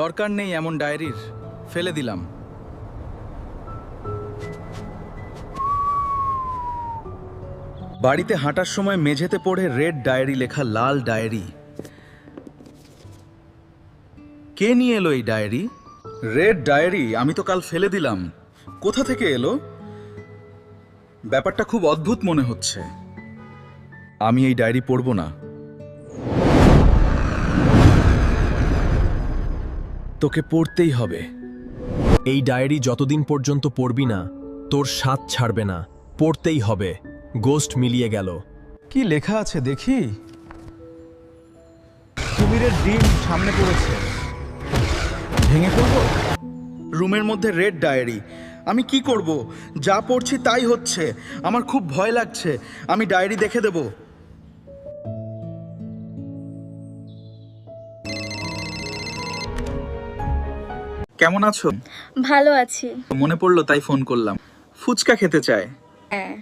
দরকার নেই এমন ডায়েরির, ফেলে দিলাম। বাড়িতে হাঁটার সময় মেঝেতে পড়ে রেড ডায়েরি লেখা লাল ডায়েরি। কে নিয়ে এলো এই ডায়েরি? রেড ডায়েরি আমি তো কাল ফেলে দিলাম, কোথা থেকে এলো? ব্যাপারটা খুব অদ্ভুত মনে হচ্ছে। আমি এই ডায়েরি পড়ব না। তোকে পড়তেই হবে। এই ডায়েরি যতদিন পর্যন্ত পড়বি না তোর স্বাদ ছাড়বে না, পড়তেই হবে। গোস্ট মিলিয়ে গেল। কি লেখা আছে দেখি। কুমিরের ডিম সামনে পড়েছে, ভেঙে পড়ব। রুমের মধ্যে রেড ডায়েরি, আমি কি করব? যা পড়ছি তাই হচ্ছে। আমার খুব ভয় লাগছে। আমি ডায়েরি দেখে দেব। কেমন আছো? ভালো আছি। মনে পড়লো তাই ফোন করলাম। ফুচকা খেতে চায়। হ্যাঁ